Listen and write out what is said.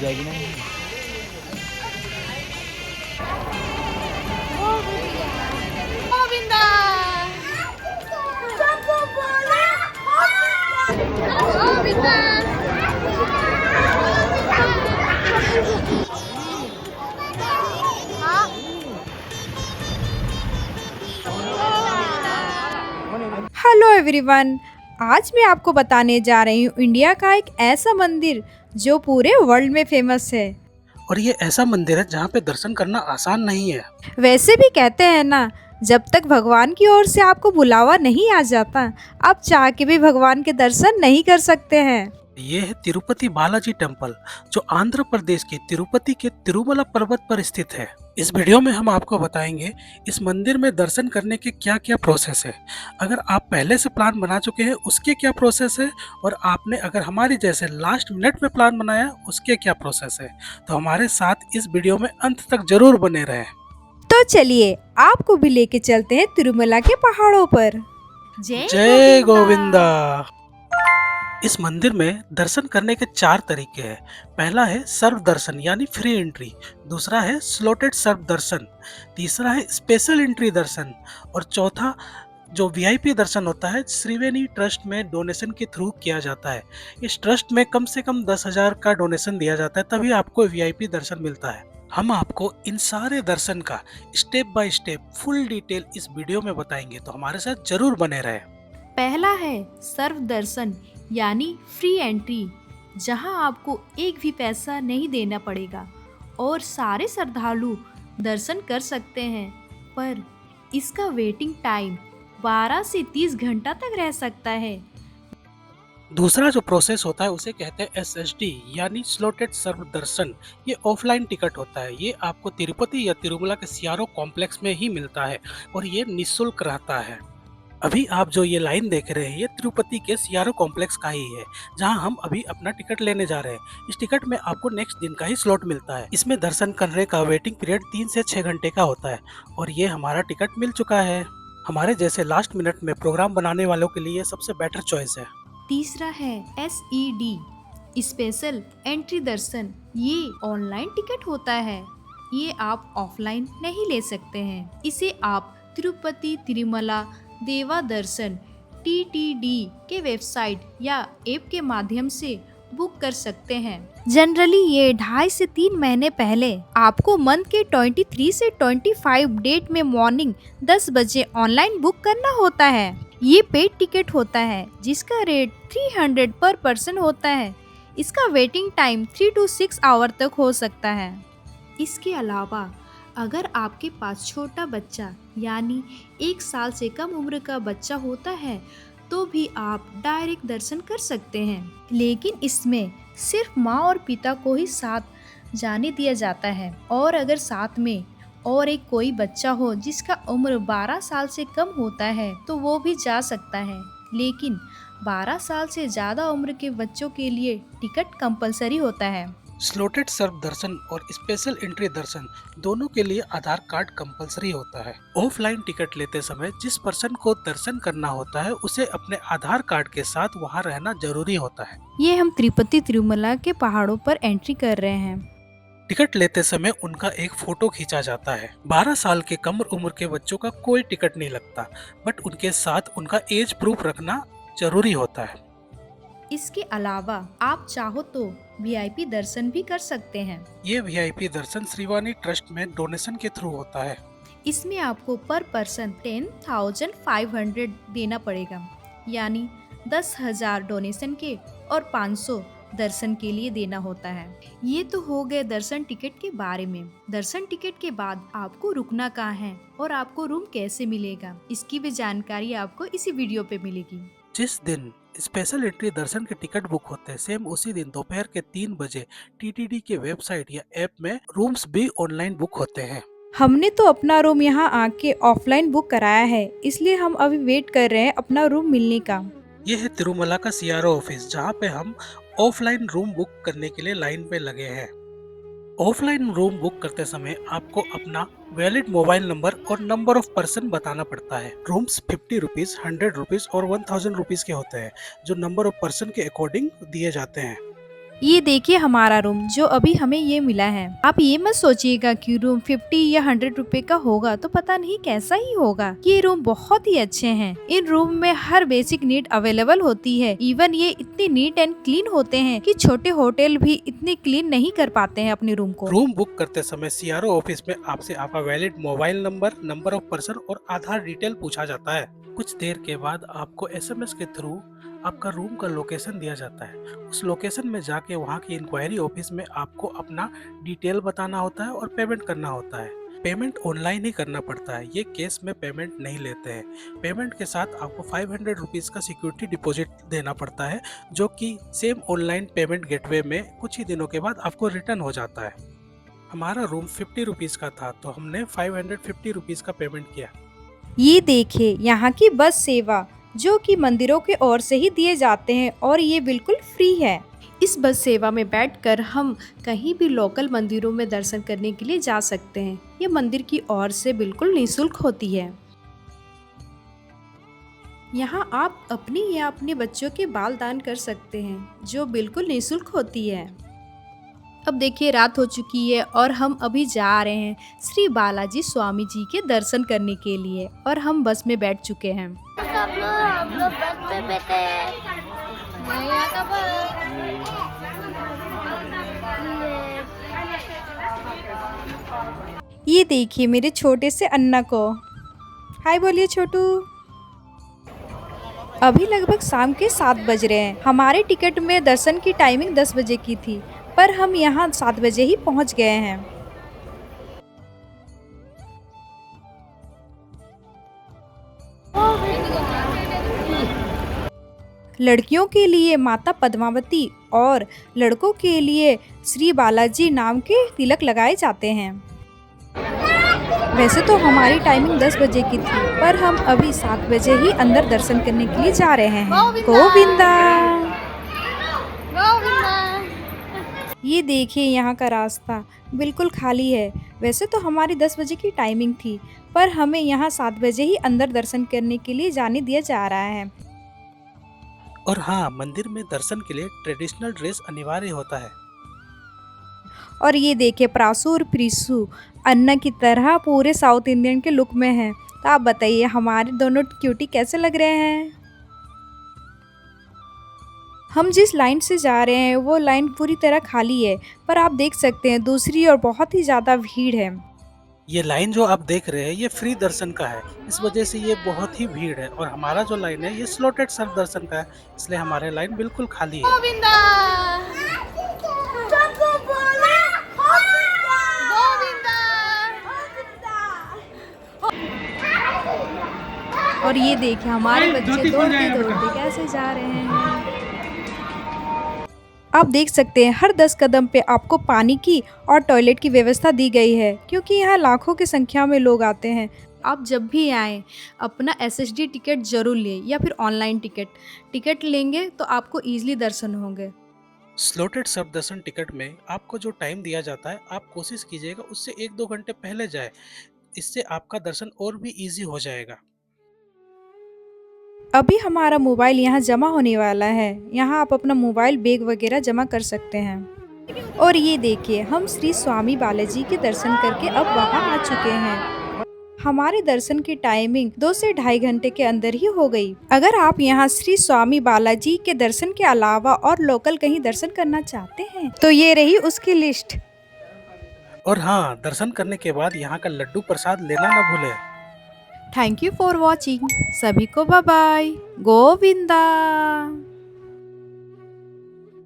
जाएगी ना। Govinda Govinda hello everyone. आज मैं आपको बताने जा रही हूँ इंडिया का एक ऐसा मंदिर जो पूरे वर्ल्ड में फेमस है। और ये ऐसा मंदिर है जहाँ पे दर्शन करना आसान नहीं है। वैसे भी कहते हैं ना, जब तक भगवान की ओर से आपको बुलावा नहीं आ जाता, आप चाह के भी भगवान के दर्शन नहीं कर सकते हैं। ये है तिरुपति बालाजी टेम्पल, जो आंध्र प्रदेश के तिरुपति के तिरुमला पर्वत पर स्थित है। इस वीडियो में हम आपको बताएंगे इस मंदिर में दर्शन करने के क्या क्या प्रोसेस है। अगर आप पहले से प्लान बना चुके हैं उसके क्या प्रोसेस है, और आपने अगर हमारी जैसे लास्ट मिनट में प्लान बनाया उसके क्या प्रोसेस है। तो हमारे साथ इस वीडियो में अंत तक जरूर बने रहें। तो चलिए आपको भी लेके चलते हैं तिरुमला के पहाड़ों पर। जय गोविंदा। इस मंदिर में दर्शन करने के 4 तरीके हैं। पहला है सर्व दर्शन यानी फ्री एंट्री, दूसरा है स्लॉटेड सर्व दर्शन, तीसरा है स्पेशल एंट्री दर्शन, और चौथा जो वीआईपी दर्शन होता है श्रीवेणी ट्रस्ट में डोनेशन के थ्रू किया जाता है। इस ट्रस्ट में कम से कम 10,000 का डोनेशन दिया जाता है, तभी आपको वीआईपी दर्शन मिलता है। हम आपको इन सारे दर्शन का step by step full detail इस वीडियो में बताएंगे, तो हमारे साथ जरूर बने रहे। पहला है सर्व दर्शन यानी फ्री एंट्री, जहां आपको एक भी पैसा नहीं देना पड़ेगा और सारे श्रद्धालु दर्शन कर सकते हैं। पर इसका वेटिंग टाइम 12 से 30 घंटा तक रह सकता है। दूसरा जो प्रोसेस होता है उसे कहते हैं SSD यानी स्लॉटेड सर्व दर्शन। ये ऑफलाइन टिकट होता है। ये आपको तिरुपति या तिरुमला के सियारो कॉम्प्लेक्स में ही मिलता है और ये निःशुल्क रहता है। अभी आप जो ये लाइन देख रहे हैं ये तिरुपति के सियारो कॉम्प्लेक्स का ही है, जहां हम अभी अपना टिकट लेने जा रहे हैं। इस टिकट में आपको नेक्स्ट दिन का ही स्लॉट मिलता है। इसमें दर्शन करने का वेटिंग पीरियड 3 से 6 घंटे का होता है और ये हमारा टिकट मिल चुका है। हमारे जैसे लास्ट मिनट में प्रोग्राम बनाने वालों के लिए सबसे बेटर चॉइस है। तीसरा है SED स्पेशल एंट्री दर्शन। ये ऑनलाइन टिकट होता है, ये आप ऑफलाइन नहीं ले सकते हैं। इसे आप तिरुपति तिरुमला देवा दर्शन TTD के वेबसाइट या ऐप के माध्यम से बुक कर सकते हैं। जनरली ये 2.5 से 3 महीने पहले आपको मंथ के 23 से 25 डेट में मॉर्निंग 10 बजे ऑनलाइन बुक करना होता है। ये पेड टिकट होता है जिसका रेट 300 पर पर्सन होता है। इसका वेटिंग टाइम 3 to 6 आवर तक हो सकता है। इसके अलावा अगर आपके पास छोटा बच्चा यानी 1 साल से कम उम्र का बच्चा होता है तो भी आप डायरेक्ट दर्शन कर सकते हैं, लेकिन इसमें सिर्फ माँ और पिता को ही साथ जाने दिया जाता है। और अगर साथ में और एक कोई बच्चा हो जिसका उम्र 12 साल से कम होता है तो वो भी जा सकता है, लेकिन 12 साल से ज़्यादा उम्र के बच्चों के लिए टिकट कंपलसरी होता है। स्लॉटेड सर्व दर्शन और स्पेशल एंट्री दर्शन दोनों के लिए आधार कार्ड कंपलसरी होता है। ऑफलाइन टिकट लेते समय जिस पर्सन को दर्शन करना होता है उसे अपने आधार कार्ड के साथ वहां रहना जरूरी होता है। ये हम तिरुपति तिरुमला के पहाड़ों पर एंट्री कर रहे हैं। टिकट लेते समय उनका एक फोटो खींचा जाता है। 12 साल के कम उम्र के बच्चों का कोई टिकट नहीं लगता, बट उनके साथ उनका एज प्रूफ रखना जरूरी होता है। इसके अलावा आप चाहो तो VIP दर्शन भी कर सकते हैं। ये VIP दर्शन श्रीवाणी ट्रस्ट में डोनेशन के थ्रू होता है। इसमें आपको पर पर्सन 10,500 देना पड़ेगा, यानी 10,000 डोनेशन के और 500 दर्शन के लिए देना होता है। ये तो हो गए दर्शन टिकट के बारे में। दर्शन टिकट के बाद आपको रुकना कहाँ है और आपको रूम कैसे मिलेगा, इसकी भी जानकारी आपको इसी वीडियो पे मिलेगी। जिस दिन स्पेशल एंट्री दर्शन के टिकट बुक होते हैं, सेम उसी दिन दोपहर के 3 बजे TTD के वेबसाइट या ऐप में रूम्स भी ऑनलाइन बुक होते हैं। हमने तो अपना रूम यहाँ आके ऑफलाइन बुक कराया है, इसलिए हम अभी वेट कर रहे हैं अपना रूम मिलने का। ये है तिरुमला का सियारो ऑफिस, जहाँ पे हम ऑफलाइन रूम बुक करने के लिए लाइन पे लगे हैं। ऑफलाइन रूम बुक करते समय आपको अपना वैलिड मोबाइल नंबर और नंबर ऑफ पर्सन बताना पड़ता है। रूम्स 50 रुपीज, 100 रुपीज और 1000 रुपीज के होते हैं, जो नंबर ऑफ पर्सन के अकॉर्डिंग दिए जाते हैं। ये देखिए हमारा रूम जो अभी हमें ये मिला है। आप ये मत सोचिएगा कि रूम 50 या 100 रुपए का होगा तो पता नहीं कैसा ही होगा। ये रूम बहुत ही अच्छे हैं। इन रूम में हर बेसिक नीड अवेलेबल होती है। इवन ये इतनी नीट एंड क्लीन होते हैं कि छोटे होटल भी इतनी क्लीन नहीं कर पाते हैं अपने रूम को। रूम बुक करते समय सीआरओ ऑफिस में आपसे आपका valid mobile number, number of person और आधार डिटेल पूछा जाता है। कुछ देर के बाद आपको एसएमएस के थ्रू आपका रूम का लोकेशन दिया जाता है। उस लोकेशन में जाके वहाँ की इंक्वायरी ऑफिस में आपको अपना डिटेल बताना होता है और पेमेंट करना होता है। पेमेंट ऑनलाइन ही करना पड़ता है, ये कैश में पेमेंट नहीं लेते हैं। पेमेंट के साथ आपको 500 रुपीज़ का सिक्योरिटी डिपॉजिट देना पड़ता है, जो कि सेम ऑनलाइन पेमेंट गेटवे में कुछ ही दिनों के बाद आपको रिटर्न हो जाता है। हमारा रूम 50 रुपीज़ का था तो हमने 550 रुपीज़ का पेमेंट किया। ये देखिए यहाँ की बस सेवा जो कि मंदिरों के ओर से ही दिए जाते हैं और ये बिल्कुल फ्री है। इस बस सेवा में बैठकर हम कहीं भी लोकल मंदिरों में दर्शन करने के लिए जा सकते हैं। ये मंदिर की ओर से बिल्कुल निःशुल्क होती है। यहाँ आप अपनी या अपने बच्चों के बाल दान कर सकते हैं जो बिल्कुल निःशुल्क होती है। अब देखिए रात हो चुकी है और हम अभी जा रहे हैं श्री बालाजी स्वामी जी के दर्शन करने के लिए और हम बस में बैठ चुके हैं। हम लोग बस पे बैठे हैं। भैया का ये देखिए मेरे छोटे से अन्ना को हाय बोलिए छोटू। अभी लगभग शाम के 7 बज रहे हैं। हमारे टिकट में दर्शन की टाइमिंग 10 बजे की थी पर हम यहाँ 7 बजे ही पहुँच गए हैं। लड़कियों के लिए माता पद्मावती और लड़कों के लिए श्री बालाजी नाम के तिलक लगाए जाते हैं। वैसे तो हमारी टाइमिंग 10 बजे की थी पर हम अभी 7 बजे ही अंदर दर्शन करने के लिए जा रहे हैं। गोविंदा। ये देखिए यहाँ का रास्ता बिल्कुल खाली है। वैसे तो हमारी 10 बजे की टाइमिंग थी पर हमें यहाँ 7 बजे ही अंदर दर्शन करने के लिए जाने दिया जा रहा है। और हाँ, मंदिर में दर्शन के लिए ट्रेडिशनल ड्रेस अनिवार्य होता है। और ये देखिए प्रासू और प्रीसू अन्ना की तरह पूरे साउथ इंडियन के लुक में हैं। तो आप बताइए हमारे दोनों क्यूटी कैसे लग रहे हैं। हम जिस लाइन से जा रहे हैं वो लाइन पूरी तरह खाली है पर आप देख सकते हैं दूसरी और बहुत ही ज़्यादा भीड़ है। ये लाइन जो आप देख रहे हैं ये फ्री दर्शन का है, इस वजह से ये बहुत ही भीड़ है। और हमारा जो लाइन है ये स्लॉटेड सर्व दर्शन का है, इसलिए हमारे लाइन बिल्कुल खाली है। गोविंदा और ये देखिए हमारे बच्चे दौड़ते दौड़ते कैसे जा रहे हैं। आप देख सकते हैं हर 10 कदम पे आपको पानी की और टॉयलेट की व्यवस्था दी गई है क्योंकि यहाँ लाखों की संख्या में लोग आते हैं। आप जब भी आएँ अपना एसएसडी टिकट जरूर लें या फिर ऑनलाइन टिकट लेंगे तो आपको ईजिली दर्शन होंगे। स्लॉटेड सर्व दर्शन टिकट में आपको जो टाइम दिया जाता है आप कोशिश कीजिएगा उससे 1-2 घंटे पहले जाए, इससे आपका दर्शन और भी इजी हो जाएगा। अभी हमारा मोबाइल यहाँ जमा होने वाला है। यहाँ आप अपना मोबाइल बैग वगैरह जमा कर सकते हैं। और ये देखिए हम श्री स्वामी बालाजी के दर्शन करके अब वहाँ आ चुके हैं। हमारे दर्शन की टाइमिंग 2 से 2.5 घंटे के अंदर ही हो गई। अगर आप यहाँ श्री स्वामी बालाजी के दर्शन के अलावा और लोकल कहीं दर्शन करना चाहते हैं तो ये रही उसकी लिस्ट। और हाँ, दर्शन करने के बाद यहाँ का लड्डू प्रसाद लेना ना भूलें। Thank you for watching. सभी को बाय बाय। गोविंदा।